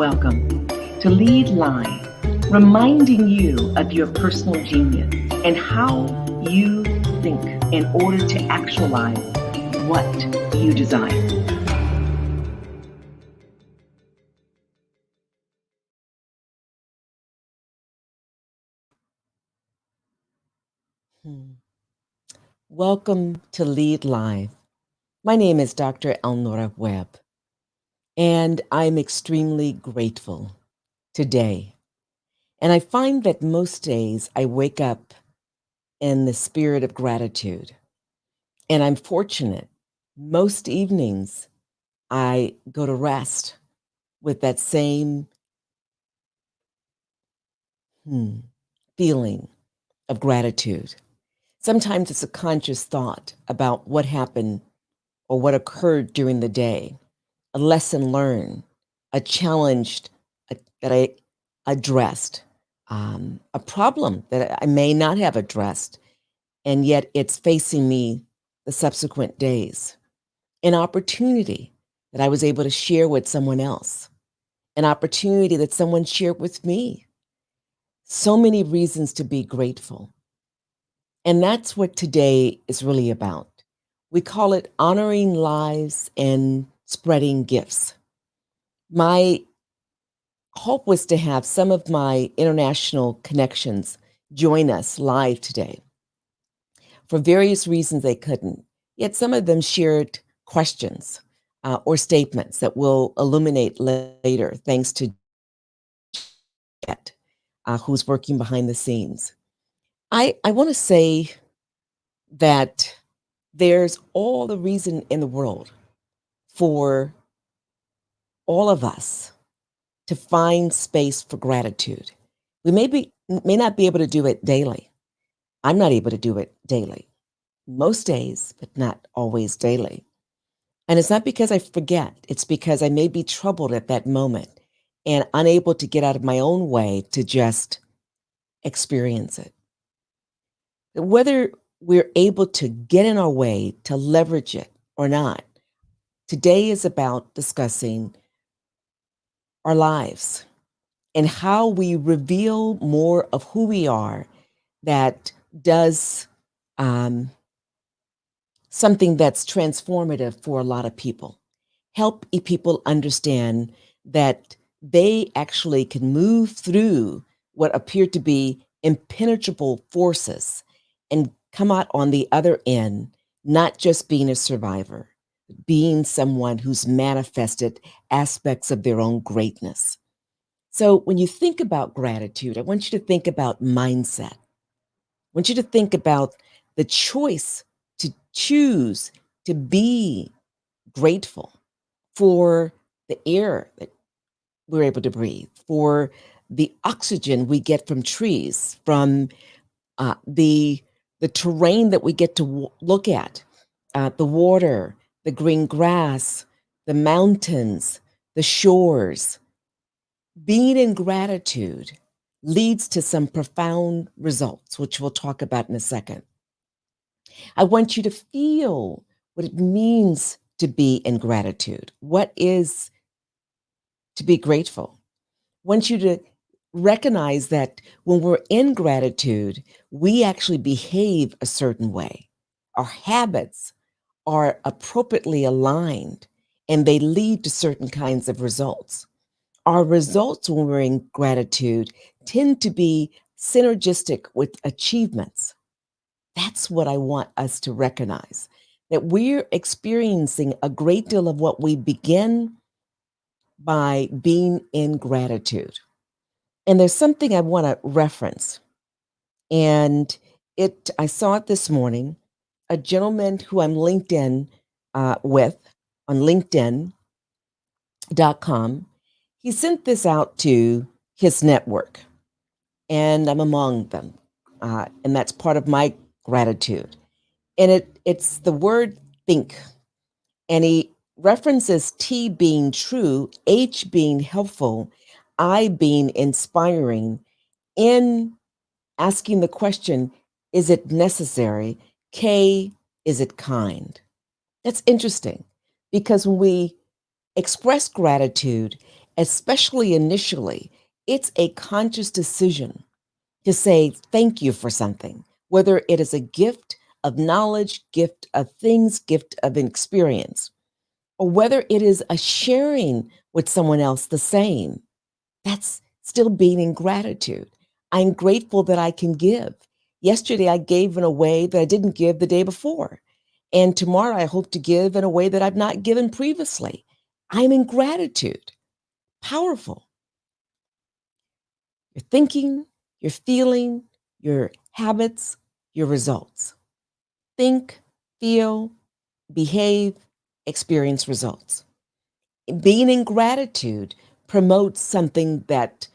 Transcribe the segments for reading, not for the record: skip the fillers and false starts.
welcome to Lead Line, reminding you of your personal genius and how you think in order to actualize what you desire. Welcome to Lead Live. My name is Dr. Elnora Webb, and I'm extremely grateful today. And I find that most days I wake up in the spirit of gratitude. And I'm fortunate. Most evenings I go to rest with that same feeling of gratitude. Sometimes it's a conscious thought about what happened or what occurred during the day, a lesson learned, a challenge that I addressed, a problem that I may not have addressed, and yet it's facing me the subsequent days, an opportunity that I was able to share with someone else, an opportunity that someone shared with me. So many reasons to be grateful. And that's what today is really about. We call it honoring lives and spreading gifts. My hope was to have some of my international connections join us live today. For various reasons, they couldn't. Yet some of them shared questions or statements that we'll illuminate later, thanks to Jet, who's working behind the scenes. I want to say that there's all the reason in the world for all of us to find space for gratitude. We may not be able to do it daily. I'm not able to do it daily. Most days, but not always daily. And it's not because I forget, it's because I may be troubled at that moment and unable to get out of my own way to just experience it. Whether we're able to get in our way to leverage it or not, today is about discussing our lives and how we reveal more of who we are that does something that's transformative for a lot of people. Help people understand that they actually can move through what appear to be impenetrable forces and come out on the other end, not just being a survivor, but being someone who's manifested aspects of their own greatness. So when you think about gratitude, I want you to think about mindset. I want you to think about the choice to choose to be grateful for the air that we're able to breathe, for the oxygen we get from trees, from the terrain that we get to look at, the water, the green grass, the mountains, the shores. Being in gratitude leads to some profound results, which we'll talk about in a second. I want you to feel what it means to be in gratitude. What is to be grateful? I want you to recognize that when we're in gratitude, we actually behave a certain way. Our habits are appropriately aligned and they lead to certain kinds of results. Our results when we're in gratitude tend to be synergistic with achievements. That's what I want us to recognize, that we're experiencing a great deal of what we begin by being in gratitude. And there's something I want to reference. And I saw it this morning. A gentleman who I'm LinkedIn with on LinkedIn.com, he sent this out to his network, and I'm among them. And that's part of my gratitude. And it's the word think. And he references T being true, H being helpful, I being inspiring, N asking the question, is it necessary? K, is it kind? That's interesting because when we express gratitude, especially initially, it's a conscious decision to say thank you for something, whether it is a gift of knowledge, gift of things, gift of an experience, or whether it is a sharing with someone else the same. That's still being in gratitude. I'm grateful that I can give. Yesterday, I gave in a way that I didn't give the day before. And tomorrow, I hope to give in a way that I've not given previously. I'm in gratitude. Powerful. Your thinking, your feeling, your habits, your results. Think, feel, behave, experience results. Being in gratitude promotes something that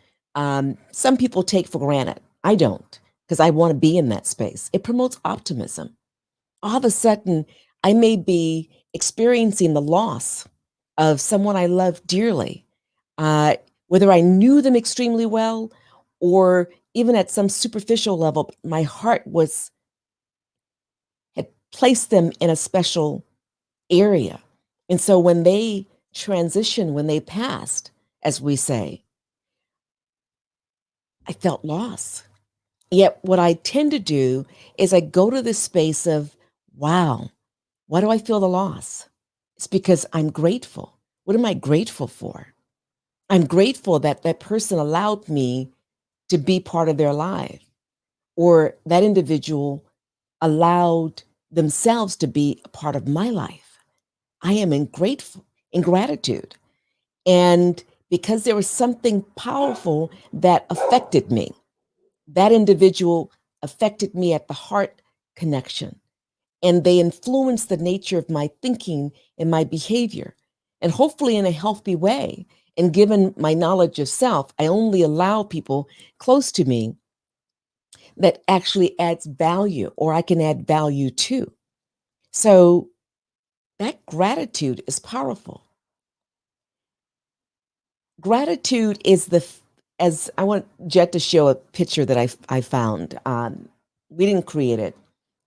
some people take for granted. I don't, because I want to be in that space. It promotes optimism. All of a sudden, I may be experiencing the loss of someone I love dearly, uh, whether I knew them extremely well or even at some superficial level, my heart was had placed them in a special area. And so when they transitioned, when they passed, as we say, I felt loss. Yet what I tend to do is I go to this space of, wow, why do I feel the loss? It's because I'm grateful. What am I grateful for? I'm grateful that that person allowed me to be part of their life, or that individual allowed themselves to be a part of my life. I am in gratitude. And because there was something powerful that affected me, that individual affected me at the heart connection. And they influenced the nature of my thinking and my behavior, and hopefully in a healthy way. And given my knowledge of self, I only allow people close to me that actually adds value or I can add value to. So that gratitude is powerful. Gratitude is as I want Jet to show a picture that I found. We didn't create it,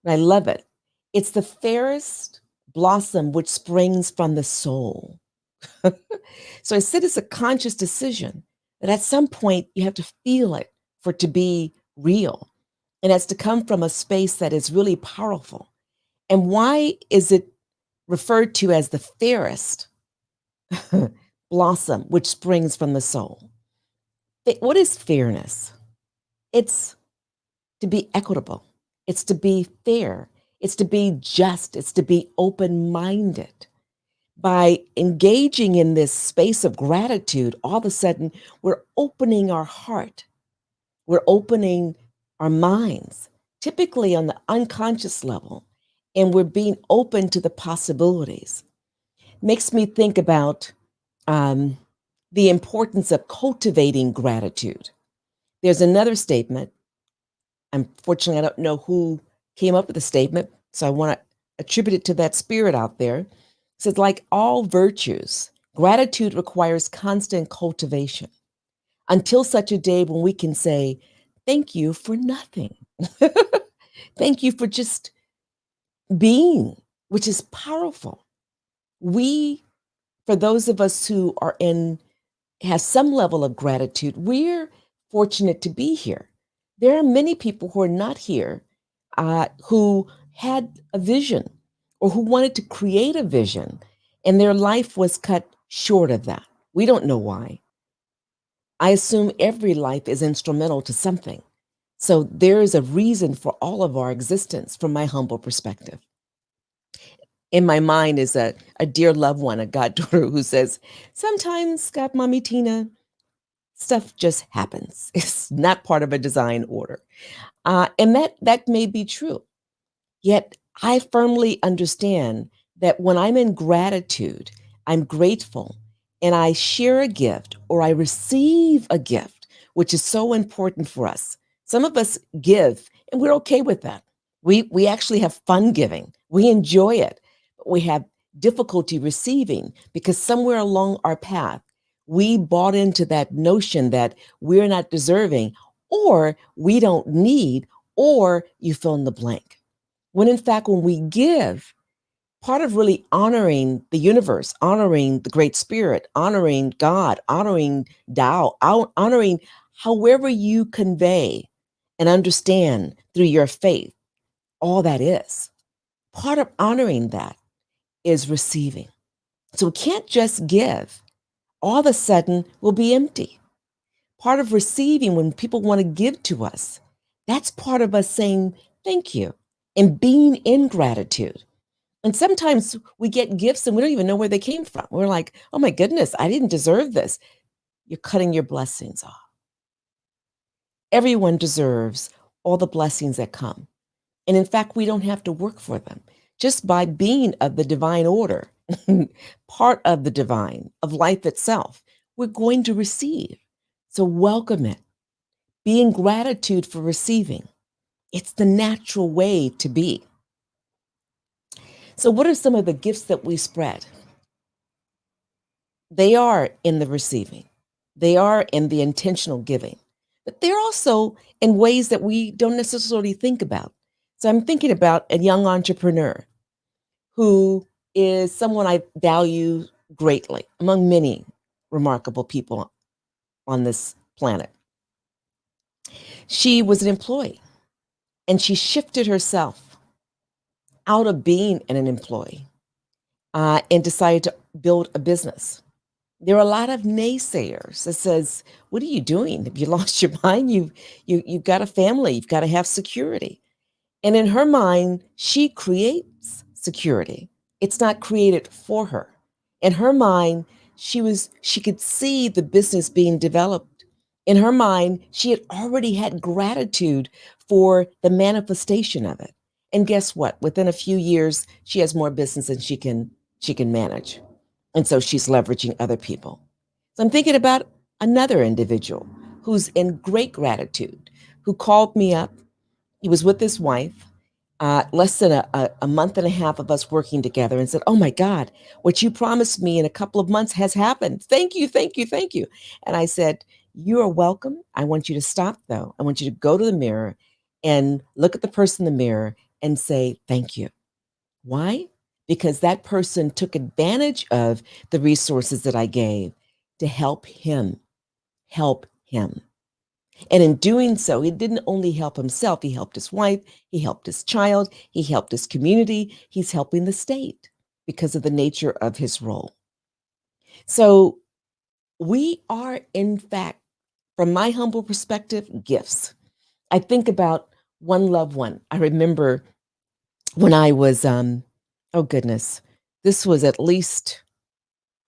but I love it. It's the fairest blossom which springs from the soul. So I said it's a conscious decision that at some point you have to feel it for it to be real. And it's to come from a space that is really powerful. And why is it referred to as the fairest blossom which springs from the soul? What is fairness? It's to be equitable, it's to be fair, it's to be just, it's to be open minded. By engaging in this space of gratitude, all of a sudden we're opening our heart, we're opening our minds, typically on the unconscious level, and we're being open to the possibilities. Makes me think about um, the importance of cultivating gratitude. There's another statement. Unfortunately, I don't know who came up with the statement, so I want to attribute it to that spirit out there. It says, like all virtues, gratitude requires constant cultivation until such a day when we can say, thank you for nothing. Thank you for just being, which is powerful. We, for those of us who are in has some level of gratitude, we're fortunate to be here. There are many people who are not here who had a vision or who wanted to create a vision, and their life was cut short of that. We don't know why. I assume every life is instrumental to something. So there is a reason for all of our existence from my humble perspective. In my mind is a dear loved one, a goddaughter who says, sometimes, Godmommy Tina, stuff just happens. It's not part of a design order. And that may be true. Yet I firmly understand that when I'm in gratitude, I'm grateful, and I share a gift or I receive a gift, which is so important for us. Some of us give, and we're okay with that. We actually have fun giving. We enjoy it. But we have difficulty receiving because somewhere along our path, we bought into that notion that we're not deserving, or we don't need, or you fill in the blank. When in fact, when we give, Part of really honoring the universe, honoring the Great Spirit, honoring God, honoring Tao, honoring however you convey and understand through your faith all that is. Part of honoring that is receiving. So we can't just give. All of a sudden, we'll be empty. Part of receiving, when people want to give to us, that's part of us saying thank you and being in gratitude. And sometimes we get gifts and we don't even know where they came from. We're like, oh my goodness, I didn't deserve this. You're cutting your blessings off. Everyone deserves all the blessings that come. And in fact, we don't have to work for them. Just by being of the divine order, part of the divine, of life itself, we're going to receive. So welcome it. Be in gratitude for receiving. It's the natural way to be. So, what are some of the gifts that we spread? They are in the receiving, they are in the intentional giving, but they're also in ways that we don't necessarily think about. So, I'm thinking about a young entrepreneur who is someone I value greatly among many remarkable people on this planet. She was an employee and she shifted herself out of being an employee and decided to build a business. There are a lot of naysayers that says, "What are you doing? Have you lost your mind? You've got a family. You've got to have security." And in her mind, she creates security. It's not created for her. In her mind, she could see the business being developed. In her mind, she had already had gratitude for the manifestation of it. And guess what? Within a few years, she has more business than she can manage. And so she's leveraging other people. So I'm thinking about another individual who's in great gratitude, who called me up. He was with his wife, less than a month and a half of us working together, and said, "Oh my God, what you promised me in a couple of months has happened. Thank you, thank you, thank you." And I said, "You are welcome. I want you to stop, though. I want you to go to the mirror and look at the person in the mirror and say, thank you." Why? Because that person took advantage of the resources that I gave to help him, help him. And in doing so, he didn't only help himself, he helped his wife, he helped his child, he helped his community, he's helping the state because of the nature of his role. So we are, in fact, from my humble perspective, gifts. I think about one loved one. I remember when I was, oh goodness, this was at least,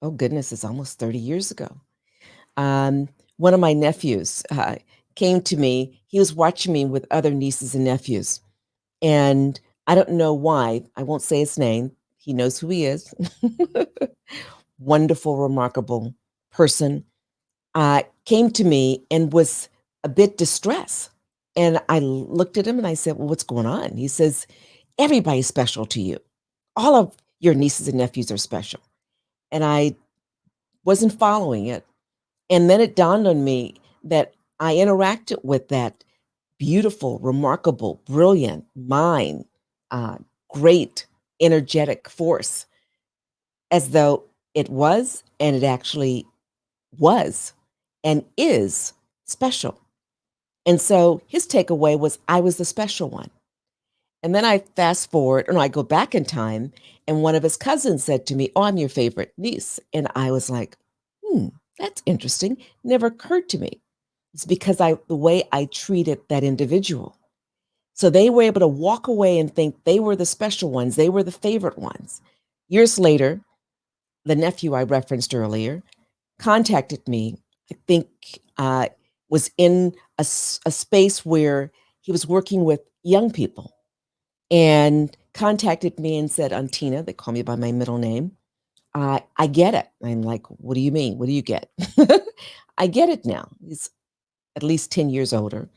oh goodness, it's almost 30 years ago. One of my nephews came to me. He was watching me with other nieces and nephews. And I don't know why, I won't say his name. He knows who he is. Wonderful, remarkable person. Came to me and was a bit distressed. And I looked at him and I said, "Well, what's going on?" He says, "Everybody's special to you. All of your nieces and nephews are special." And I wasn't following it. And then it dawned on me that I interacted with that beautiful, remarkable, brilliant mind, uh, great, energetic force as though it was, and it actually was and is special. And so his takeaway was I was the special one. And then I fast forward, and I go back in time, and one of his cousins said to me, "Oh, I'm your favorite niece." And I was like, that's interesting. Never occurred to me. It's because the way I treated that individual. So they were able to walk away and think they were the special ones, they were the favorite ones. Years later, the nephew I referenced earlier contacted me. I think was in a space where he was working with young people and contacted me and said, "Antina," they call me by my middle name, "I get it." I'm like, "What do you mean? What do you get?" "I get it now." He's at least 10 years older,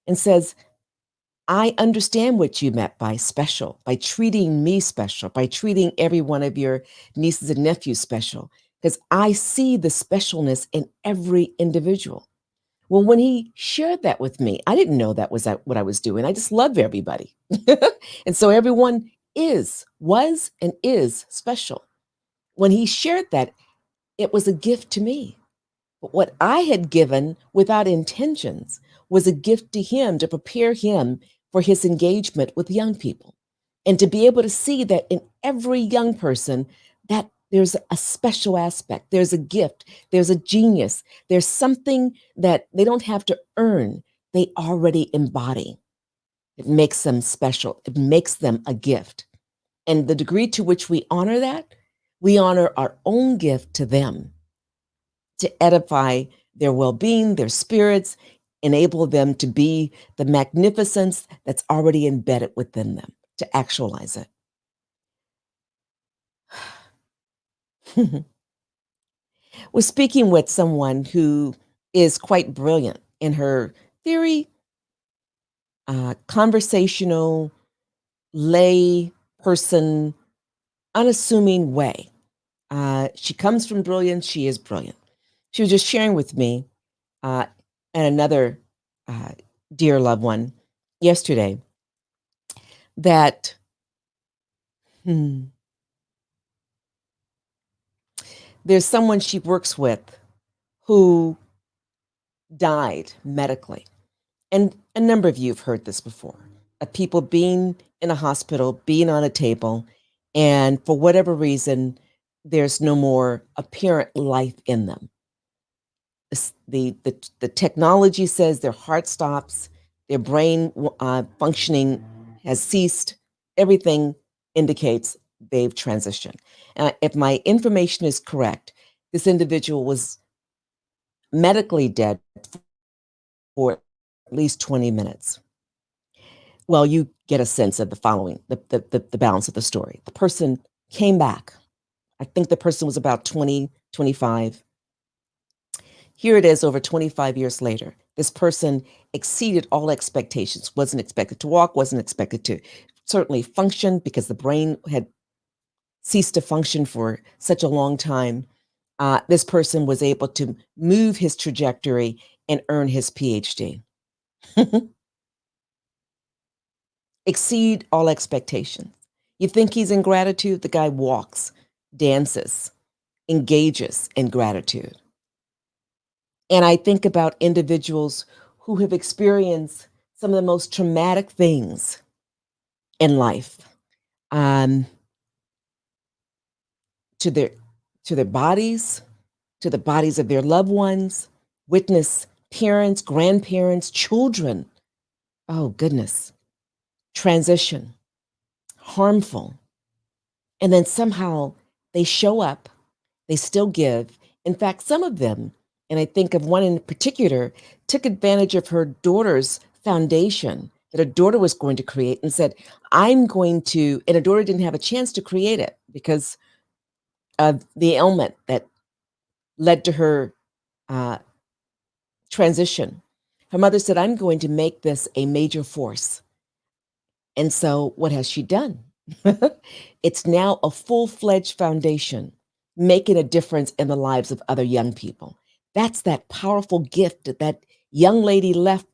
and says, "I understand what you meant by special, by treating me special, by treating every one of your nieces and nephews special, because I see the specialness in every individual." Well, when he shared that with me, I didn't know that was what I was doing. I just love everybody. And so everyone was and is special. When he shared that, it was a gift to me. But what I had given without intentions was a gift to him to prepare him for his engagement with young people. And to be able to see that in every young person, that there's a special aspect, there's a gift, there's a genius, there's something that they don't have to earn, they already embody. It makes them special, it makes them a gift. And the degree to which we honor that, we honor our own gift to them to edify their well being, their spirits, enable them to be the magnificence that's already embedded within them, to actualize it. We're speaking with someone who is quite brilliant in her very conversational, lay person, unassuming way. She comes from brilliance, she is brilliant. She was just sharing with me uh, and another uh, dear loved one yesterday that hmm, there's someone she works with who died medically. And a number of you have heard this before of people being in a hospital, being on a table, and for whatever reason, there's no more apparent life in them. The technology says their heart stops, their brain functioning has ceased. Everything indicates they've transitioned. If my information is correct, this individual was medically dead for at least 20 minutes. Well, you get a sense of the following, the balance of the story. The person came back. I think the person was about 20, 25. Here it is over 25 years later. This person exceeded all expectations, wasn't expected to walk, wasn't expected to certainly function because the brain had ceased to function for such a long time. This person was able to move his trajectory and earn his PhD. Exceed all expectations. You think he's in gratitude? The guy walks, dances, engages in gratitude. And I think about individuals who have experienced some of the most traumatic things in life um, to their to their bodies, to the bodies of their loved ones, witness parents, grandparents, children. Oh goodness, transition, harmful, and then somehow they show up, they still give. In fact, some of them, and I think of one in particular, took advantage of her daughter's foundation that her daughter was going to create and said, I'm going to, and her daughter didn't have a chance to create it because of the ailment that led to her uh, transition. Her mother said, I'm going to make this a major force. And so what has she done? It's now a full-fledged foundation, making a difference in the lives of other young people. That's that powerful gift that that young lady left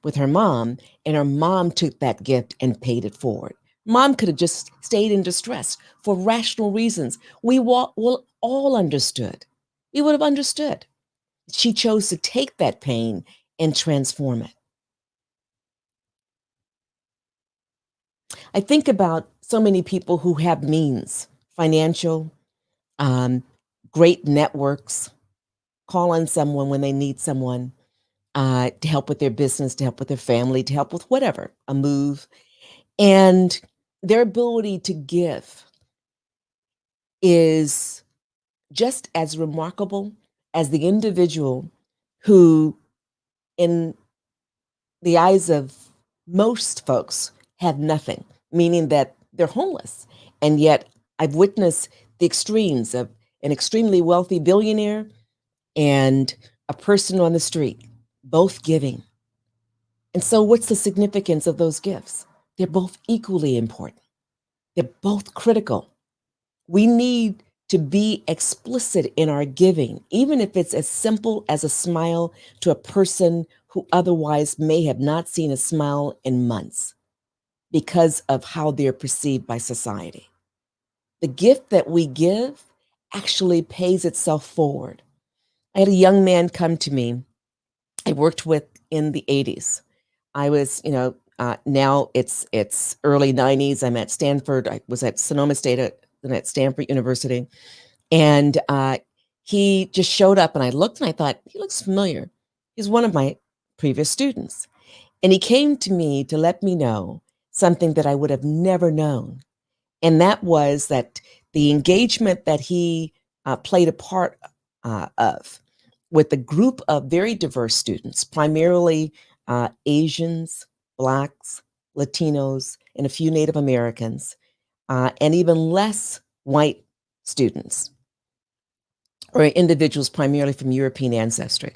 with her mom, and her mom took that gift and paid it forward. Mom could have just stayed in distress for rational reasons. Will all understood. We would have understood. She chose to take that pain and transform it. I think about so many people who have means, financial, um, great networks, call on someone when they need someone to help with their business, to help with their family, to help with whatever, a move. And their ability to give is just as remarkable as the individual who, in the eyes of most folks, have nothing, meaning that they're homeless. And yet I've witnessed the extremes of an extremely wealthy billionaire and a person on the street, both giving. And so, what's the significance of those gifts? They're both equally important, they're both critical. We need to be explicit in our giving, even if it's as simple as a smile to a person who otherwise may have not seen a smile in months. because of how they're perceived by society. The gift that we give actually pays itself forward. I had a young man come to me I worked with in the 80s. I was, now it's early 90s. I'm at Stanford. I was at Sonoma State and at Stanford University. And he just showed up and I looked and I thought, he looks familiar. He's one of my previous students. And he came to me to let me know something that I would have never known. And that was that the engagement that he played a part of with a group of very diverse students, primarily Asians, Blacks, Latinos, and a few Native Americans, and even less white students or individuals primarily from European ancestry.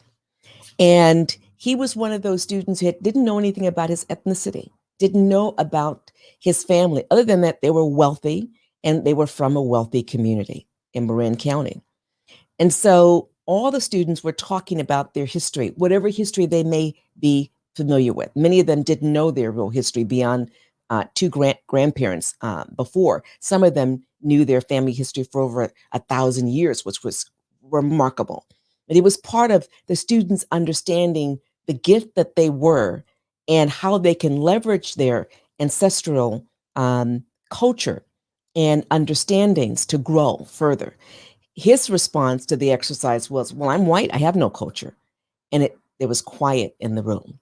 And he was one of those students who didn't know anything about his ethnicity, didn't know about his family, other than that they were wealthy and they were from a wealthy community in Marin County. And so all the students were talking about their history, whatever history they may be familiar with. Many of them didn't know their real history beyond two grandparents before. Some of them knew their family history for over 1,000 years, which was remarkable. And it was part of the students understanding the gift that they were and how they can leverage their ancestral culture and understandings to grow further. His response to the exercise was, well, I'm white, I have no culture. And there was quiet in the room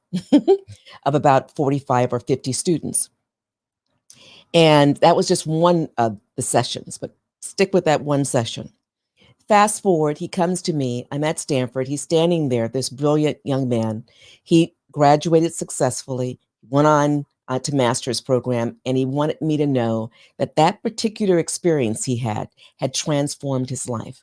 of about 45 or 50 students. And that was just one of the sessions, but stick with that one session. Fast forward, he comes to me. I'm at Stanford. He's standing there, this brilliant young man. He graduated successfully, went on to master's program, and he wanted me to know that that particular experience he had transformed his life.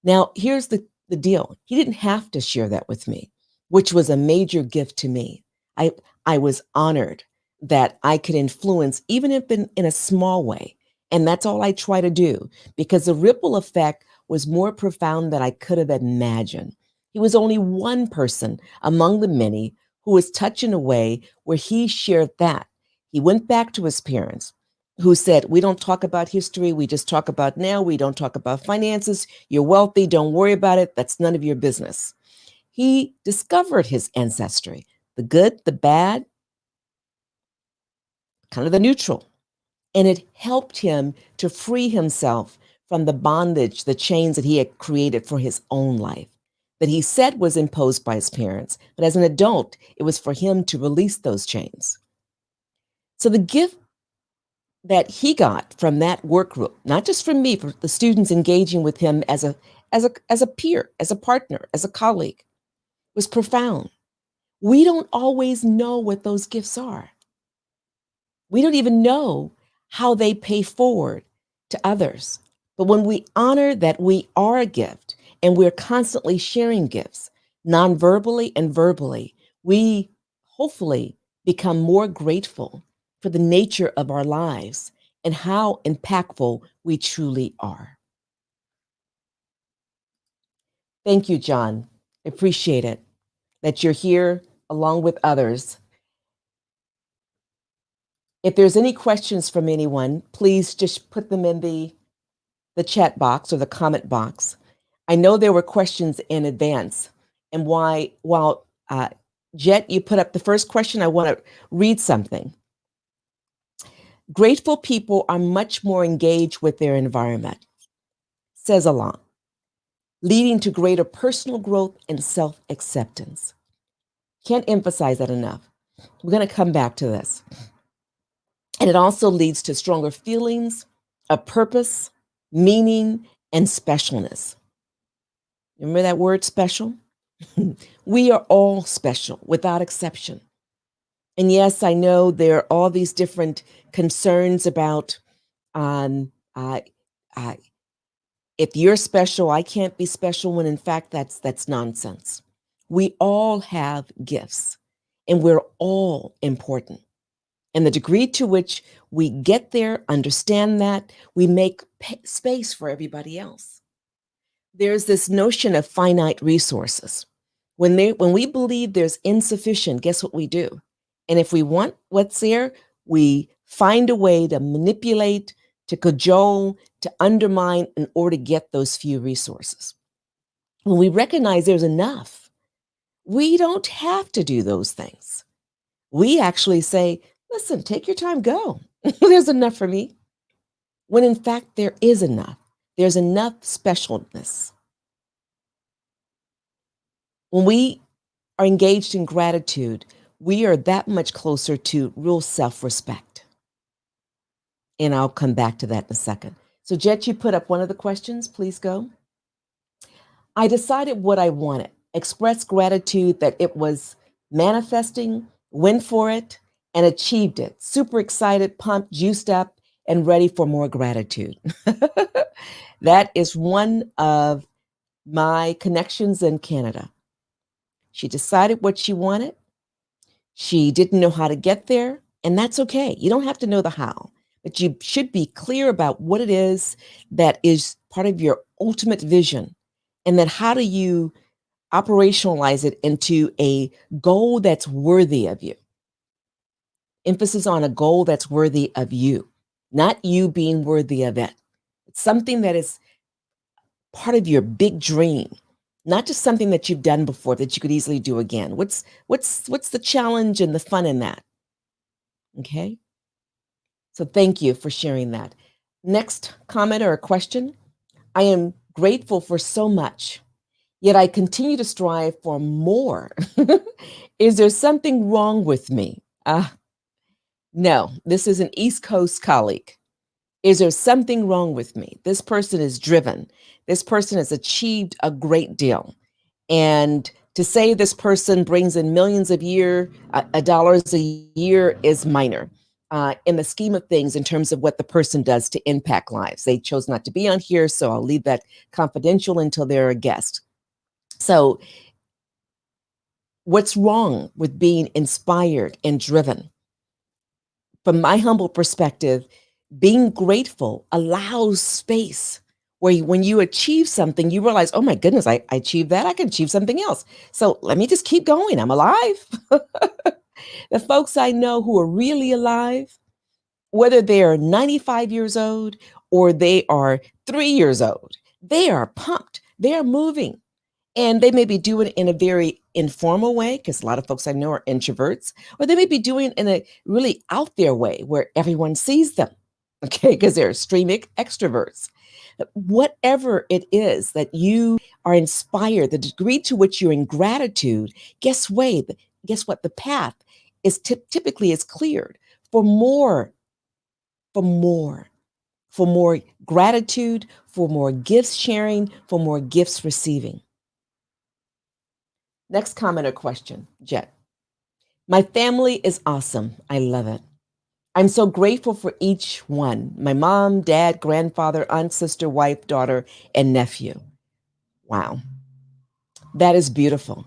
Now, here's the deal. He didn't have to share that with me, which was a major gift to me. I was honored that I could influence, even if in a small way. And that's all I try to do, because the ripple effect was more profound than I could have imagined. He was only one person among the many who was touched in a way where he shared that. He went back to his parents who said, we don't talk about history. We just talk about now. We don't talk about finances. You're wealthy. Don't worry about it. That's none of your business. He discovered his ancestry, the good, the bad, kind of the neutral. And it helped him to free himself from the bondage, the chains that he had created for his own life, that he said was imposed by his parents. But as an adult, it was for him to release those chains. So the gift that he got from that work group, not just from me, for the students engaging with him as a peer, as a partner, as a colleague, was profound. We don't always know what those gifts are. We don't even know how they pay forward to others. But when we honor that we are a gift and we're constantly sharing gifts, non-verbally and verbally, we hopefully become more grateful for the nature of our lives and how impactful we truly are. Thank you, John. I appreciate it that you're here along with others. If there's any questions from anyone, please just put them in the chat box or the comment box. I know there were questions in advance, and while Jet, you put up the first question, I want to read something. Grateful people are much more engaged with their environment, says a lot, leading to greater personal growth and self-acceptance. Can't emphasize that enough. We're going to come back to this. And it also leads to stronger feelings of purpose, meaning, and specialness. Remember that word, special? We are all special without exception. And yes, I know there are all these different concerns about if you're special, I can't be special, when in fact that's nonsense. We all have gifts and we're all important. And the degree to which we get there, understand that, we make space for everybody else. There's this notion of finite resources. When we believe there's insufficient, guess what we do? And if we want what's there, We find a way to manipulate, to cajole, to undermine in order to get those few resources. When we recognize there's enough, we don't have to do those things. We actually say, listen, take your time, go. There's enough for me. When in fact, there is enough. There's enough specialness. When we are engaged in gratitude, we are that much closer to real self respect. And I'll come back to that in a second. So, Jet, you put up one of the questions. Please go. I decided what I wanted, expressed gratitude that it was manifesting, went for it, and achieved it. Super excited, pumped, juiced up, and ready for more gratitude. That is one of my connections in Canada. She decided what she wanted. She didn't know how to get there, and that's okay. You don't have to know the how, but you should be clear about what it is that is part of your ultimate vision. And then how do you operationalize it into a goal that's worthy of you? Emphasis on a goal that's worthy of you, not you being worthy of it. It's something that is part of your big dream, not just something that you've done before that you could easily do again. What's the challenge and the fun in that? Okay? So thank you for sharing that. Next comment or a question. I am grateful for so much, yet I continue to strive for more. Is there something wrong with me? No, this is an East Coast colleague. Is there something wrong with me? This person is driven. This person has achieved a great deal. And to say this person brings in millions of dollars a year is minor in the scheme of things in terms of what the person does to impact lives. They chose not to be on here, so I'll leave that confidential until they're a guest. So what's wrong with being inspired and driven? From my humble perspective, being grateful allows space where when you achieve something, you realize, oh my goodness, I achieved that. I can achieve something else. So let me just keep going. I'm alive. The folks I know who are really alive, whether they are 95 years old or they are 3 years old, they are pumped. They are moving. And they may be doing it in a very informal way, because a lot of folks I know are introverts, or they may be doing it in a really out there way where everyone sees them, okay, because they're extreme extroverts. Whatever it is that you are inspired, the degree to which you're in gratitude, guess what? The path is typically is cleared for more, for more, for more gratitude, for more gifts sharing, for more gifts receiving. Next comment or question, Jet. My family is awesome. I love it. I'm so grateful for each one, my mom, dad, grandfather, aunt, sister, wife, daughter, and nephew. Wow. That is beautiful.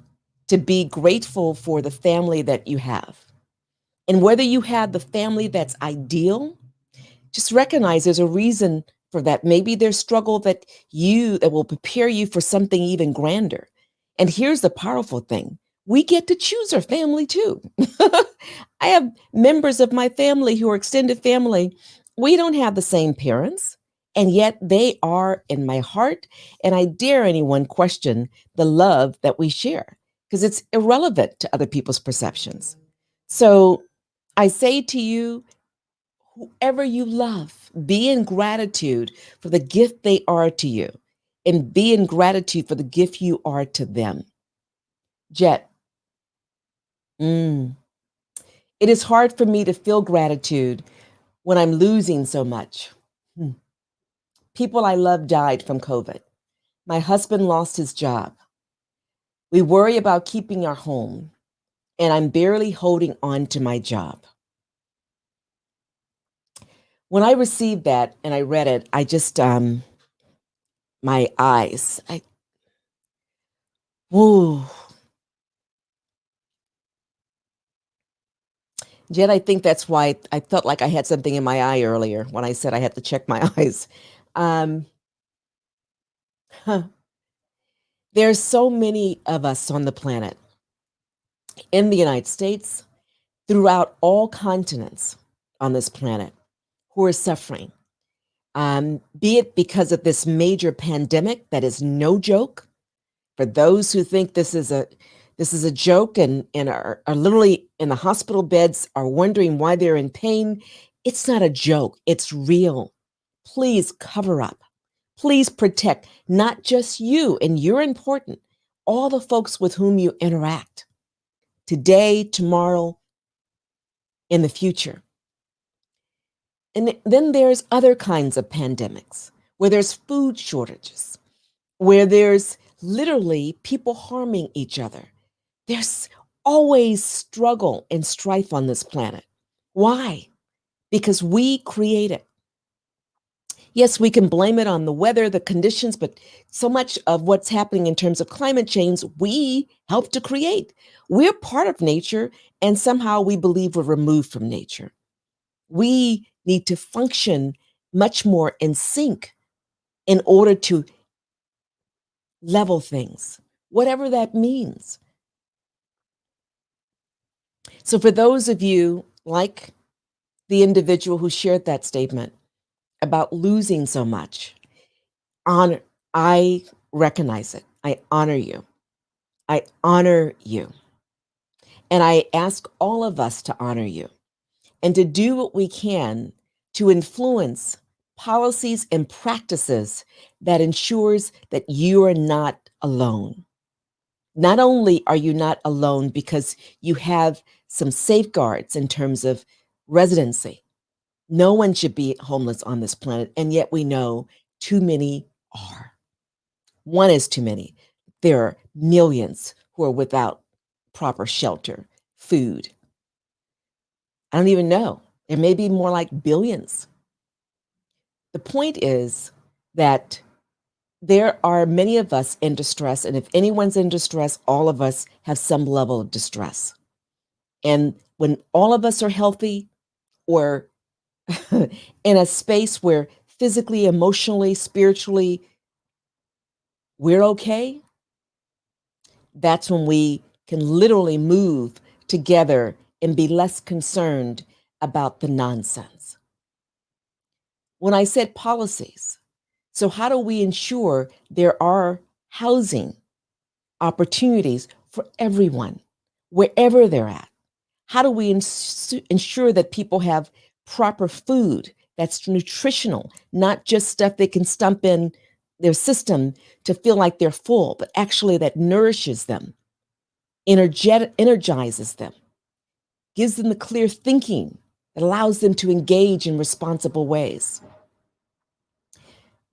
To be grateful for the family that you have. And whether you have the family that's ideal, just recognize there's a reason for that. Maybe there's struggle that will prepare you for something even grander. And here's the powerful thing. We get to choose our family too. I have members of my family who are extended family. We don't have the same parents, and yet they are in my heart. And I dare anyone question the love that we share because it's irrelevant to other people's perceptions. So I say to you, whoever you love, be in gratitude for the gift they are to you, and be in gratitude for the gift you are to them. Jet, it is hard for me to feel gratitude when I'm losing so much. Hmm. People I love died from COVID. My husband lost his job. We worry about keeping our home, and I'm barely holding on to my job. When I received that and I read it, I just, my eyes, whoa. Jen, I think that's why I felt like I had something in my eye earlier when I said I had to check my eyes. Um, huh. There's so many of us on the planet, in the United States, throughout all continents. on this planet who are suffering, be it because of this major pandemic that is no joke. For those who think this is a joke and are literally in the hospital beds, are wondering why they're in pain, it's not a joke. It's real. Please cover up. Please protect not just you, and you're important, all the folks with whom you interact today, tomorrow, in the future. And then there's other kinds of pandemics where there's food shortages, where there's literally people harming each other. There's always struggle and strife on this planet. Why? Because we create it. Yes, we can blame it on the weather, the conditions, but so much of what's happening in terms of climate change, we help to create. We're part of nature, and somehow we believe we're removed from nature. We need to function much more in sync in order to level things, whatever that means. So, for those of you like the individual who shared that statement about losing so much, I recognize it. I honor you. I honor you. And I ask all of us to honor you and to do what we can to influence policies and practices that ensures that you are not alone. Not only are you not alone because you have some safeguards in terms of residency. No one should be homeless on this planet, and yet we know too many are. One is too many. There are millions who are without proper shelter, food. I don't even know. There may be more like billions. The point is that there are many of us in distress, and if anyone's in distress, all of us have some level of distress. And when all of us are healthy or in a space where physically, emotionally, spiritually, we're okay, that's when we can literally move together and be less concerned about the nonsense. When I said policies, so how do we ensure there are housing opportunities for everyone, wherever they're at? How do we ensure that people have proper food that's nutritional, not just stuff they can stump in their system to feel like they're full, but actually that nourishes them, energizes them, gives them the clear thinking that allows them to engage in responsible ways?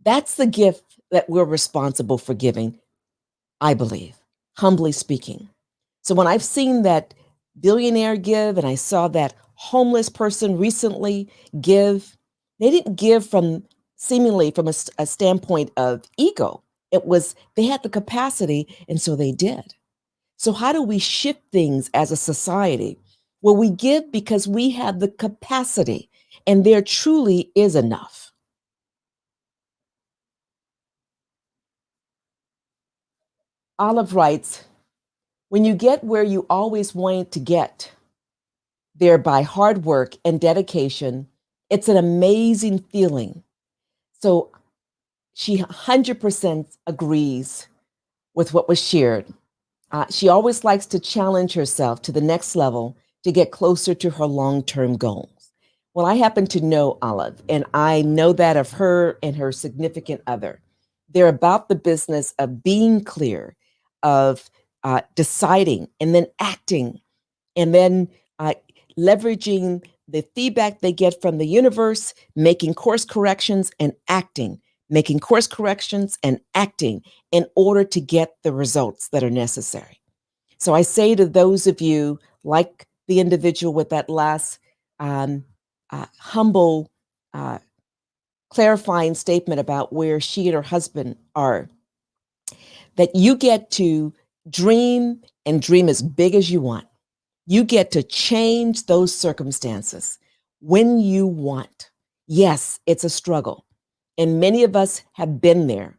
That's the gift that we're responsible for giving, I believe, humbly speaking. So when I've seen that billionaire give and I saw that homeless person recently give, they didn't give from seemingly from a standpoint of ego. It was they had the capacity, and so they did. So how do we shift things as a society? Well, we give because we have the capacity, and there truly is enough. Olive writes, when you get where you always wanted to get, there by hard work and dedication, it's an amazing feeling. So she 100% agrees with what was shared. She always likes to challenge herself to the next level to get closer to her long-term goals. Well, I happen to know Olive, and I know that of her and her significant other. They're about the business of being clear, of deciding, and then acting, and then leveraging the feedback they get from the universe, making course corrections and acting, making course corrections and acting in order to get the results that are necessary. So I say to those of you, like the individual with that last humble, clarifying statement about where she and her husband are, that you get to dream and dream as big as you want. You get to change those circumstances when you want. Yes, it's a struggle. And many of us have been there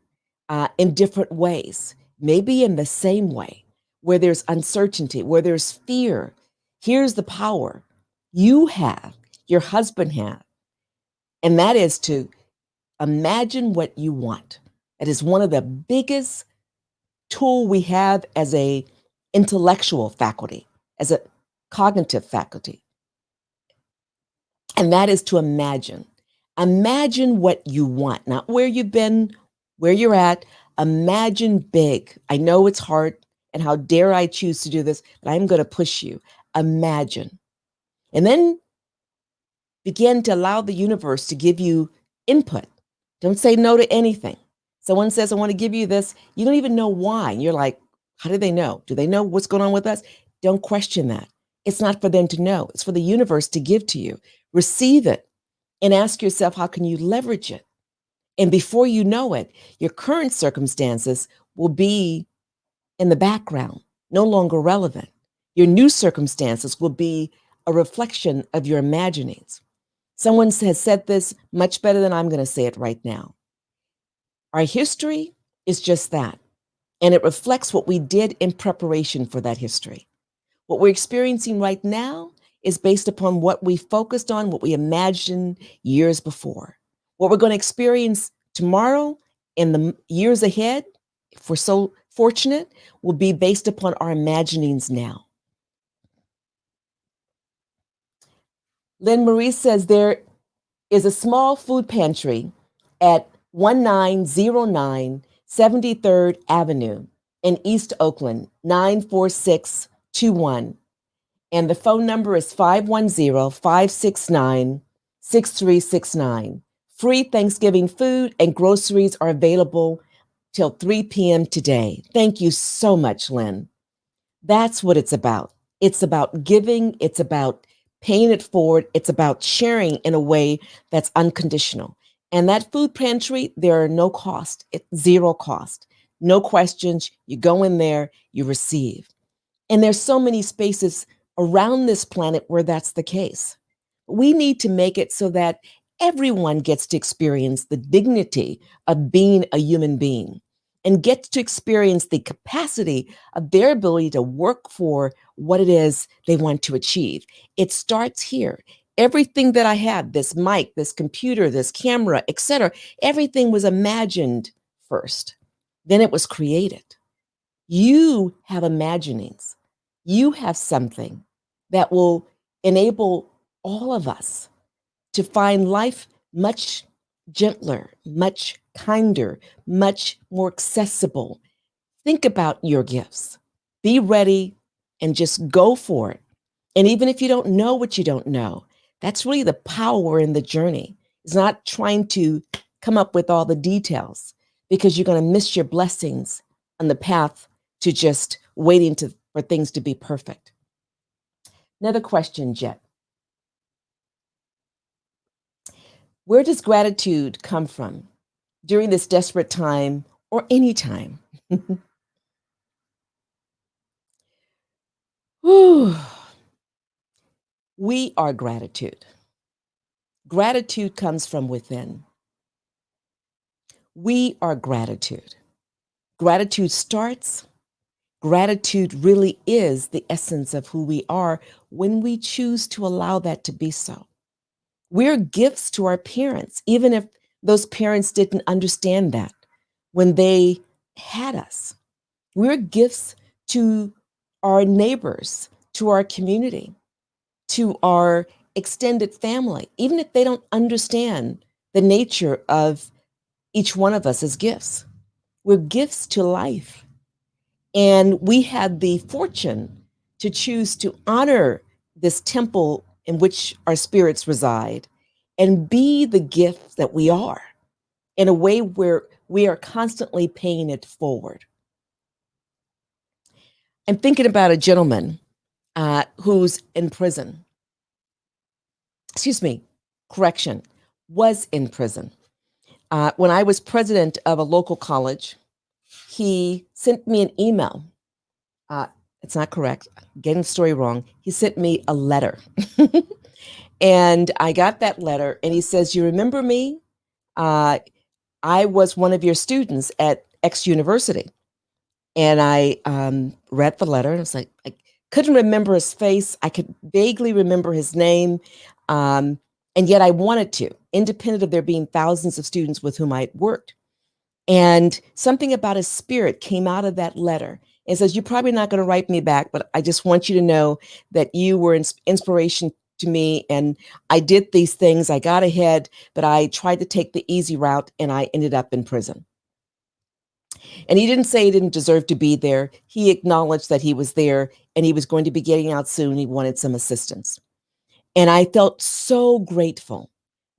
in different ways, maybe in the same way, where there's uncertainty, where there's fear. Here's the power you have. your husband had, and that is to imagine what you want. It is one of the biggest tool we have as a intellectual faculty, as a cognitive faculty. And that is to imagine. Imagine what you want, not where you've been, where you're at. Imagine big. I know it's hard, and how dare I choose to do this, but I'm going to push you. Imagine. And then begin to allow the universe to give you input. Don't say no to anything. Someone says, I want to give you this. You don't even know why. You're like, how do they know? Do they know what's going on with us? Don't question that. It's not for them to know. It's for the universe to give to you. Receive it and ask yourself, how can you leverage it? And before you know it, your current circumstances will be in the background, no longer relevant. Your new circumstances will be a reflection of your imaginings. Someone has said this much better than I'm going to say it right now. Our history is just that, and it reflects what we did in preparation for that history. What we're experiencing right now is based upon what we focused on, what we imagined years before. What we're going to experience tomorrow and the years ahead, if we're so fortunate, will be based upon our imaginings now. Lynn Marie says there is a small food pantry at 1909 73rd Avenue in East Oakland, 94621. And the phone number is 510-569-6369. Free Thanksgiving food and groceries are available till 3 p.m. today. Thank you so much, Lynn. That's what it's about. It's about giving. It's about paying it forward. It's about sharing in a way that's unconditional. And that food pantry, there are no cost. It's zero cost. No questions. You go in there, you receive. And there's so many spaces around this planet where that's the case. We need to make it so that everyone gets to experience the dignity of being a human being and gets to experience the capacity of their ability to work for what it is they want to achieve. It starts here. Everything that I have, this mic, this computer, this camera, etc., everything was imagined first. Then it was created. You have imaginings. You have something that will enable all of us to find life much gentler, much kinder, much more accessible. Think about your gifts. Be ready and just go for it. And even if you don't know what you don't know, that's really the power in the journey. It's not trying to come up with all the details, because you're going to miss your blessings on the path to just waiting for things to be perfect. Another question, Jet. Where does gratitude come from during this desperate time or any time? We are gratitude. Gratitude comes from within. We are gratitude. Gratitude starts. Gratitude really is the essence of who we are when we choose to allow that to be so. We're gifts to our parents, even if those parents didn't understand that when they had us. We're gifts to our neighbors, to our community, to our extended family, even if they don't understand the nature of each one of us as gifts. We're gifts to life. And we had the fortune to choose to honor this temple in which our spirits reside and be the gift that we are in a way where we are constantly paying it forward. I'm thinking about a gentleman who's in prison. Was in prison. When I was president of a local college, he sent me an email. It's not correct. I'm getting the story wrong. He sent me a letter. And I got that letter, and he says, "You remember me? I was one of your students at X university." And I read the letter, and I was like, I couldn't remember his face. I could vaguely remember his name. And yet I wanted to, independent of there being thousands of students with whom I worked. And something about his spirit came out of that letter and says, "You're probably not going to write me back, but I just want you to know that you were inspiration to me. And I did these things. I got ahead, but I tried to take the easy route and I ended up in prison." And he didn't say he didn't deserve to be there. He acknowledged that he was there and he was going to be getting out soon. He wanted some assistance. And I felt so grateful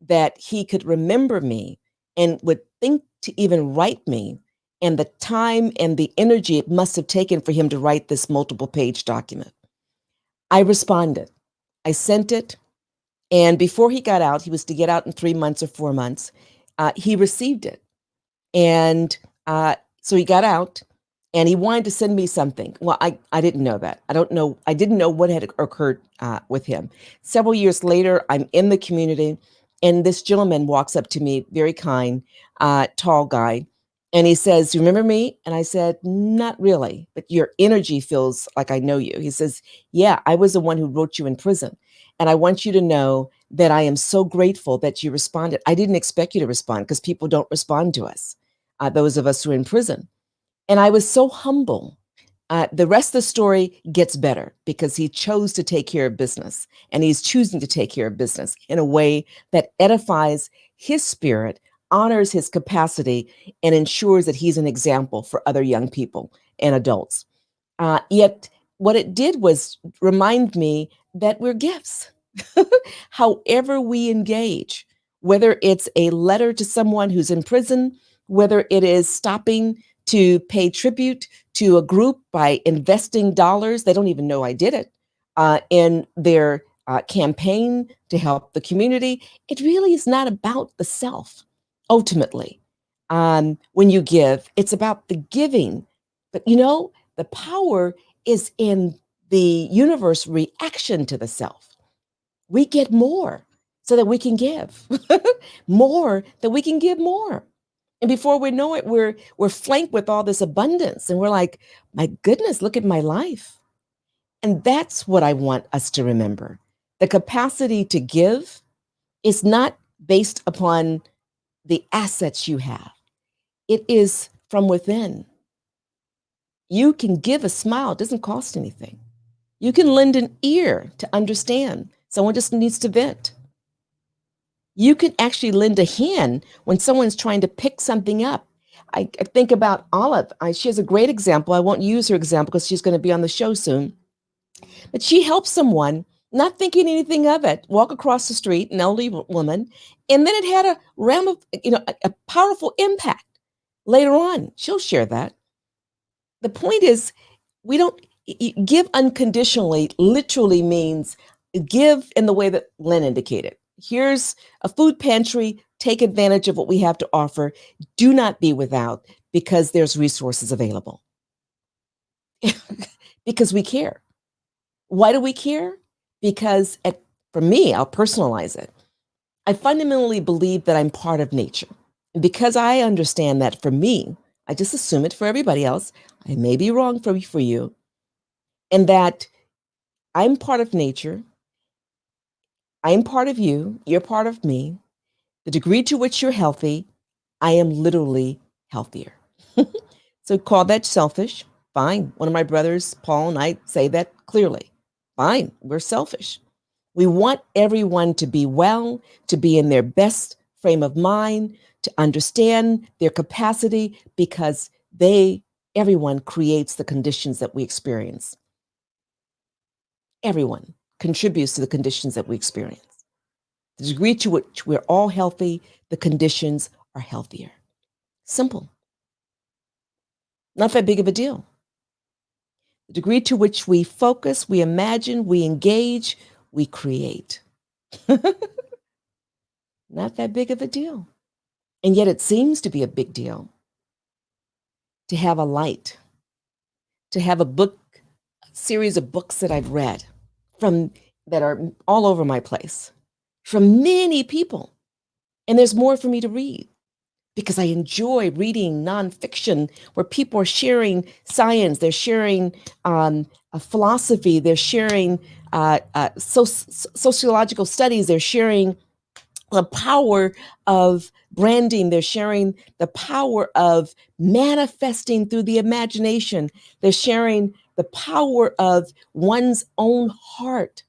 that he could remember me and would think to even write me, and the time and the energy it must have taken for him to write this multiple page document. I responded. I sent it. And before he got out, he was to get out in 3 months or 4 months, he received it. And so he got out and he wanted to send me something. Well, I didn't know that. I don't know. I didn't know what had occurred with him. Several years later, I'm in the community and this gentleman walks up to me, very kind, tall guy. And he says, "You remember me?" And I said, "Not really, but your energy feels like I know you." He says, "Yeah, I was the one who wrote you in prison. And I want you to know that I am so grateful that you responded. I didn't expect you to respond because people don't respond to us, those of us who are in prison." And I was so humble. The rest of the story gets better because he chose to take care of business and he's choosing to take care of business in a way that edifies his spirit, honors his capacity, and ensures that he's an example for other young people and adults. Yet, what it did was remind me that we're gifts. However, we engage, whether it's a letter to someone who's in prison, whether it is stopping to pay tribute to a group by investing dollars, they don't even know I did it, in their campaign to help the community. It really is not about the self, ultimately. When you give, it's about the giving. But the power is in the universe reaction to the self. We get more so that we can give more, that we can give more. And before we know it, we're flanked with all this abundance. And we're like, my goodness, look at my life. And that's what I want us to remember. The capacity to give is not based upon the assets you have. It is from within. You can give a smile, it doesn't cost anything. You can lend an ear to understand. Someone just needs to vent. You can actually lend a hand when someone's trying to pick something up. I think about Olive. She has a great example. I won't use her example because she's going to be on the show soon. But she helped someone, not thinking anything of it, walk across the street, an elderly woman, and then it had a powerful impact later on. She'll share that. The point is, we don't give unconditionally, literally means give in the way that Lynn indicated. Here's a food pantry. Take advantage of what we have to offer. Do not be without because there's resources available. Because we care. Why do we care? Because for me, I'll personalize it. I fundamentally believe that I'm part of nature. And because I understand that for me, I just assume it for everybody else. I may be wrong for you. And that I'm part of nature. I'm part of you. You're part of me. The degree to which you're healthy, I am literally healthier. So call that selfish. Fine. One of my brothers, Paul, and I say that clearly. Fine. We're selfish. We want everyone to be well, to be in their best frame of mind, to understand their capacity because everyone creates the conditions that we experience. Everyone contributes to the conditions that we experience. The degree to which we're all healthy, the conditions are healthier. Simple. Not that big of a deal. The degree to which we focus, we imagine, we engage, we create. Not that big of a deal. And yet it seems to be a big deal to have a light, to have a series of books that I've read that are all over my place from many people. And there's more for me to read. because I enjoy reading nonfiction where people are sharing science, they're sharing a philosophy, they're sharing sociological studies, they're sharing the power of branding, they're sharing the power of manifesting through the imagination, they're sharing the power of one's own heart,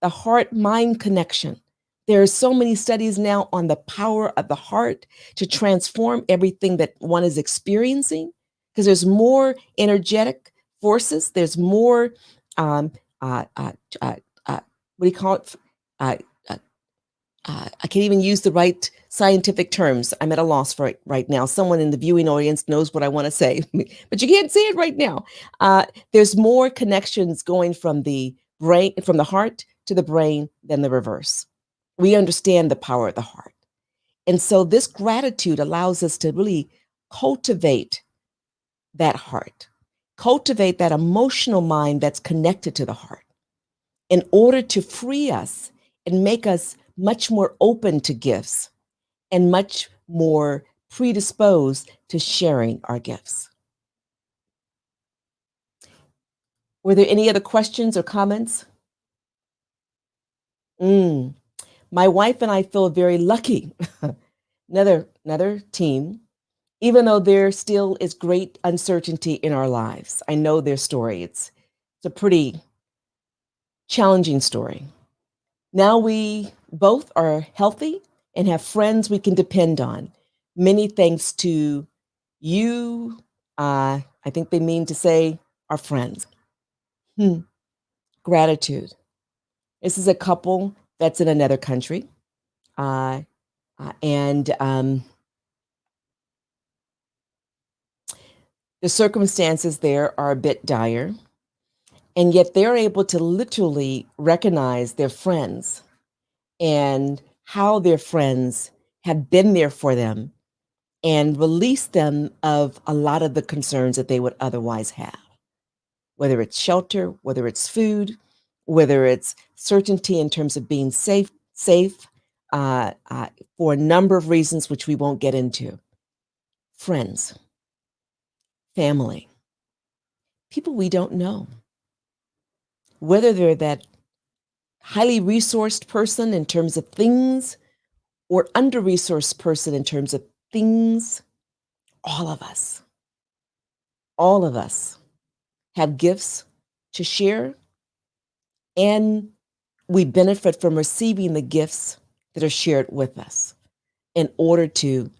the heart mind connection. There are so many studies now on the power of the heart to transform everything that one is experiencing, because there's more energetic forces, there's more, um, uh, uh, uh, what do you call it? Uh, uh, I can't even use the right scientific terms. I'm at a loss for it right now. Someone in the viewing audience knows what I want to say, but you can't say it right now. There's more connections going from the brain, from the heart to the brain than the reverse. We understand the power of the heart. And so this gratitude allows us to really cultivate that heart, cultivate that emotional mind that's connected to the heart in order to free us and make us much more open to gifts and much more predisposed to sharing our gifts. Were there any other questions or comments? Mm. My wife and I feel very lucky. another team, even though there still is great uncertainty in our lives. I know their story. It's a pretty challenging story. Now we both are healthy and have friends we can depend on. Many thanks to you. I think they mean to say our friends. Gratitude. This is a couple that's in another country. And the circumstances there are a bit dire. And yet they're able to literally recognize their friends and how their friends have been there for them and release them of a lot of the concerns that they would otherwise have, whether it's shelter, whether it's food, whether it's certainty in terms of being safe for a number of reasons, which we won't get into. Friends, family, people we don't know, whether they're that highly resourced person in terms of things or under-resourced person in terms of things, all of us have gifts to share, and we benefit from receiving the gifts that are shared with us in order to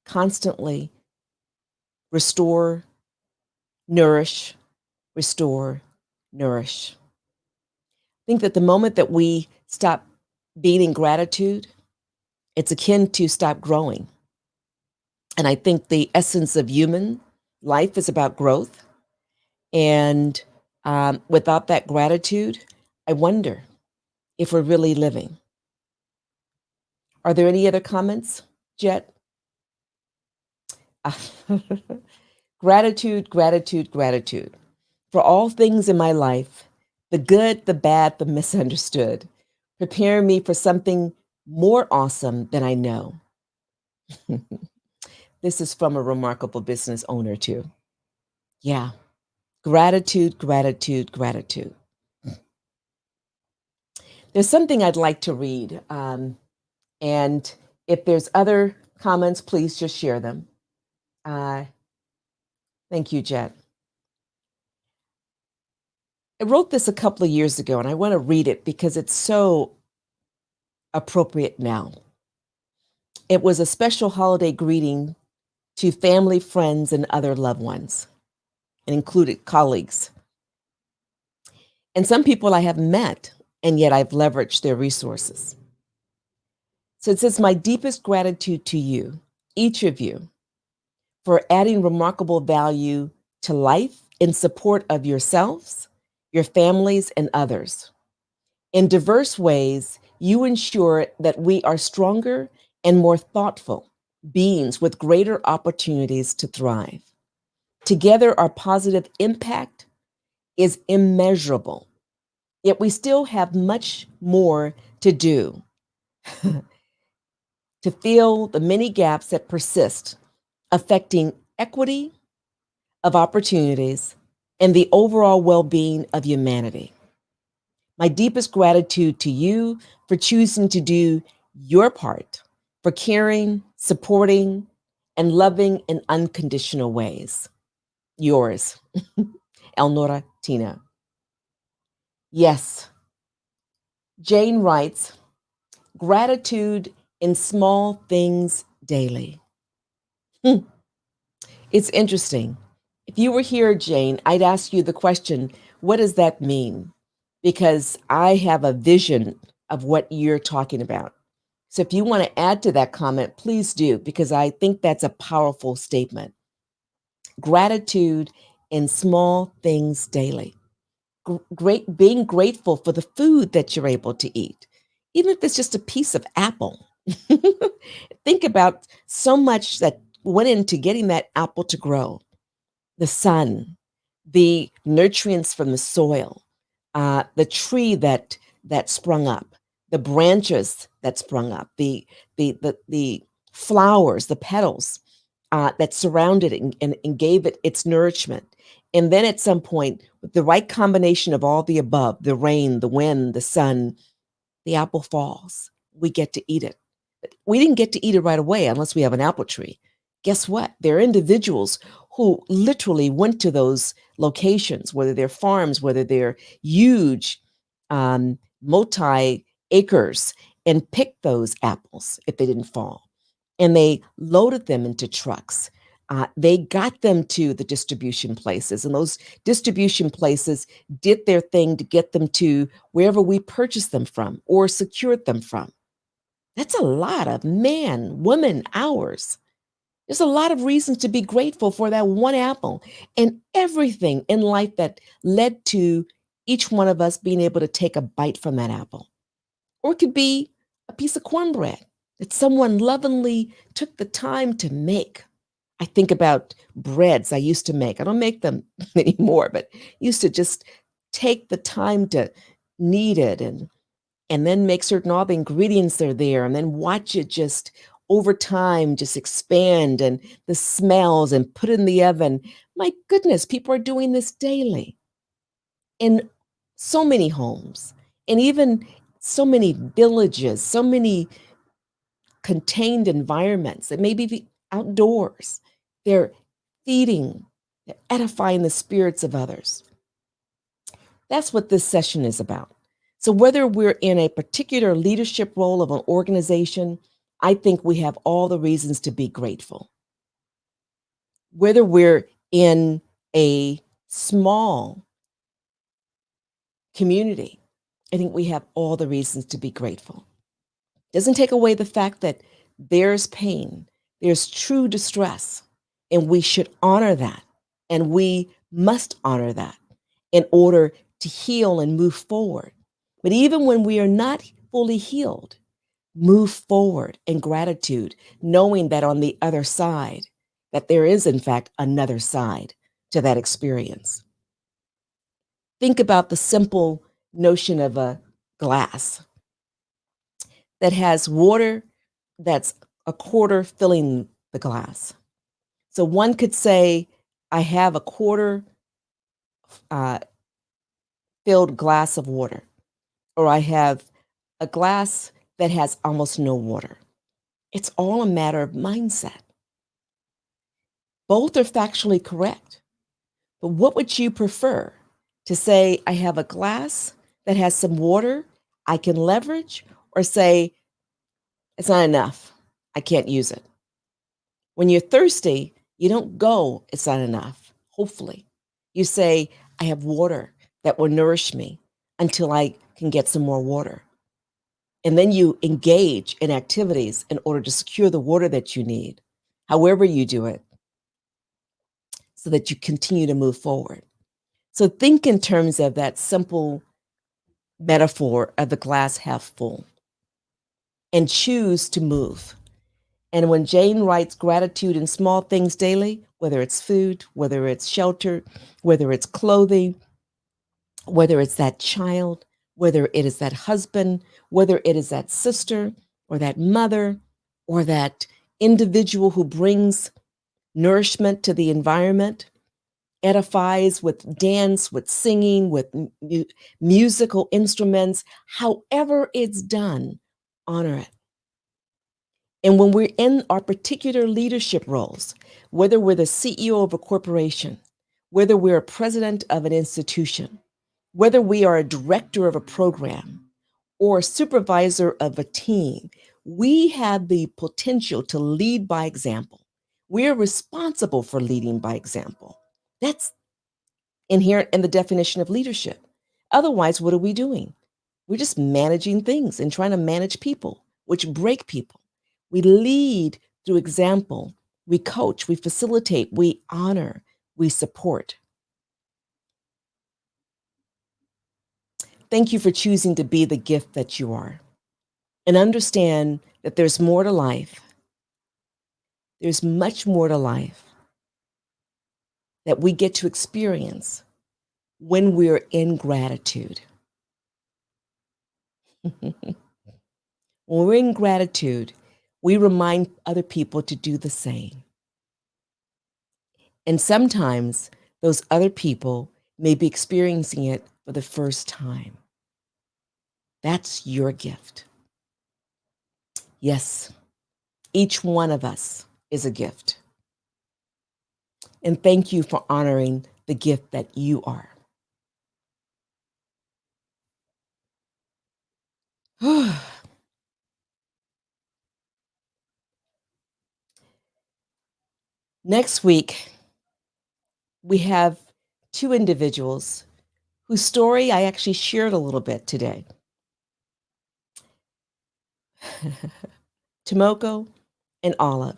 constantly restore, nourish, restore, nourish. I think that the moment that we stop being in gratitude, it's akin to stop growing. And I think the essence of human life is about growth. And without that gratitude, I wonder if we're really living. Are there any other comments, Jet? Gratitude, gratitude, gratitude for all things in my life, the good, the bad, the misunderstood, preparing me for something more awesome than I know. This is from a remarkable business owner, too. Yeah. Gratitude, gratitude, gratitude. There's something I'd like to read. And if there's other comments, please just share them. Thank you, Jet. I wrote this a couple of years ago, and I want to read it because it's so appropriate now. It was a special holiday greeting to family, friends, and other loved ones, and included colleagues. And some people I have met, and yet I've leveraged their resources. So it says, my deepest gratitude to you, each of you, for adding remarkable value to life in support of yourselves, your families, and others. In diverse ways, you ensure that we are stronger and more thoughtful beings with greater opportunities to thrive. Together, our positive impact is immeasurable, yet we still have much more to do to to fill the many gaps that persist, affecting equity of opportunities and the overall well being of humanity. My deepest gratitude to you for choosing to do your part, for caring, supporting, and loving in unconditional ways. Yours, Elnora Tina. Yes, Jane writes, gratitude in small things daily. It's interesting. If you were here, Jane, I'd ask you the question, what does that mean? Because I have a vision of what you're talking about. So if you want to add to that comment, please do, because I think that's a powerful statement. Gratitude in small things daily. Being grateful for the food that you're able to eat, even if it's just a piece of apple. Think about so much that went into getting that apple to grow. The sun, the nutrients from the soil, the tree that sprung up, the branches that sprung up, the flowers, the petals that surrounded it and gave it its nourishment. And then at some point, with the right combination of all the above, the rain, the wind, the sun, the apple falls. We get to eat it. But we didn't get to eat it right away unless we have an apple tree. Guess what? There are individuals who literally went to those locations, whether they're farms, whether they're huge multi acres, and picked those apples if they didn't fall. And they loaded them into trucks. They got them to the distribution places, and those distribution places did their thing to get them to wherever we purchased them from or secured them from. That's a lot of man, woman hours. There's a lot of reasons to be grateful for that one apple and everything in life that led to each one of us being able to take a bite from that apple. Or it could be a piece of cornbread that someone lovingly took the time to make. I think about breads I used to make. I don't make them anymore, but used to just take the time to knead it and then make certain all the ingredients are there and then watch it just over time just expand and the smells and put it in the oven. My goodness, people are doing this daily in so many homes and even so many villages, so many contained environments that maybe be outdoors. They're feeding, they're edifying the spirits of others. That's what this session is about. So, whether we're in a particular leadership role of an organization, I think we have all the reasons to be grateful. Whether we're in a small community, I think we have all the reasons to be grateful. Doesn't take away the fact that there's pain, there's true distress, and we should honor that. And we must honor that in order to heal and move forward. But even when we are not fully healed, move forward in gratitude, knowing that on the other side, that there is in fact another side to that experience. Think about the simple notion of a glass that has water that's a quarter filling the glass. So one could say, I have a quarter uh, filled glass of water, or I have a glass that has almost no water. It's all a matter of mindset. Both are factually correct. But what would you prefer? To say, I have a glass that has some water I can leverage, or say, it's not enough, I can't use it. When you're thirsty, you don't go, it's not enough, hopefully. You say, I have water that will nourish me until I can get some more water. And then you engage in activities in order to secure the water that you need, however you do it, so that you continue to move forward. So think in terms of that simple metaphor of the glass half full and choose to move. And when Jane writes gratitude in small things daily, whether it's food, whether it's shelter, whether it's clothing, whether it's that child, whether it is that husband, whether it is that sister or that mother, or that individual who brings nourishment to the environment, edifies with dance, with singing, with musical instruments, however it's done, honor it. And when we're in our particular leadership roles, whether we're the CEO of a corporation, whether we're a president of an institution, whether we are a director of a program or a supervisor of a team, we have the potential to lead by example. We're responsible for leading by example. That's inherent in the definition of leadership. Otherwise, what are we doing? We're just managing things and trying to manage people, which break people. We lead through example. We coach, we facilitate, we honor, we support. Thank you for choosing to be the gift that you are. And understand that there's more to life. There's much more to life that we get to experience when we're in gratitude. When we're in gratitude, we remind other people to do the same. And sometimes those other people may be experiencing it for the first time. That's your gift. Yes, each one of us is a gift. And thank you for honoring the gift that you are. Next week, we have two individuals whose story I actually shared a little bit today. Tomoko and Olive.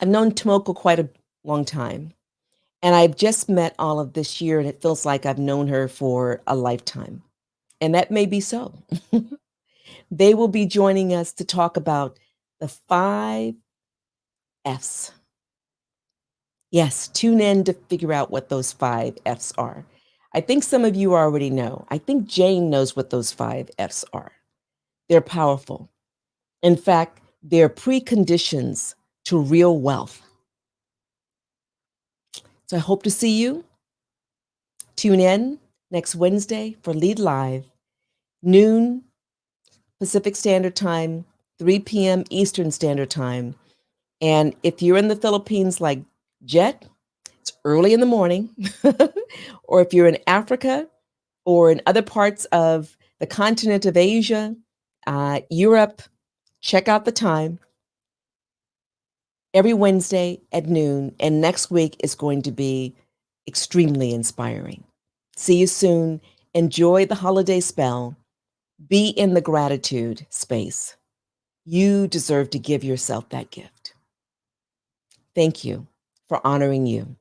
I've known Tomoko quite a long time, and I've just met Olive this year, and it feels like I've known her for a lifetime. And that may be so. They will be joining us to talk about the 5 F's. Yes, tune in to figure out what those 5 F's are. I think some of you already know. I think Jane knows what those 5 F's are. They're powerful. In fact, they're preconditions to real wealth. So I hope to see you. Tune in next Wednesday for Lead Live, noon Pacific Standard Time, 3 p.m. Eastern Standard Time. And if you're in the Philippines like Jet, it's early in the morning. Or if you're in Africa or in other parts of the continent of Asia, Europe, check out the time. Every Wednesday at noon. And next week is going to be extremely inspiring. See you soon. Enjoy the holiday spell. Be in the gratitude space. You deserve to give yourself that gift. Thank you for honoring you.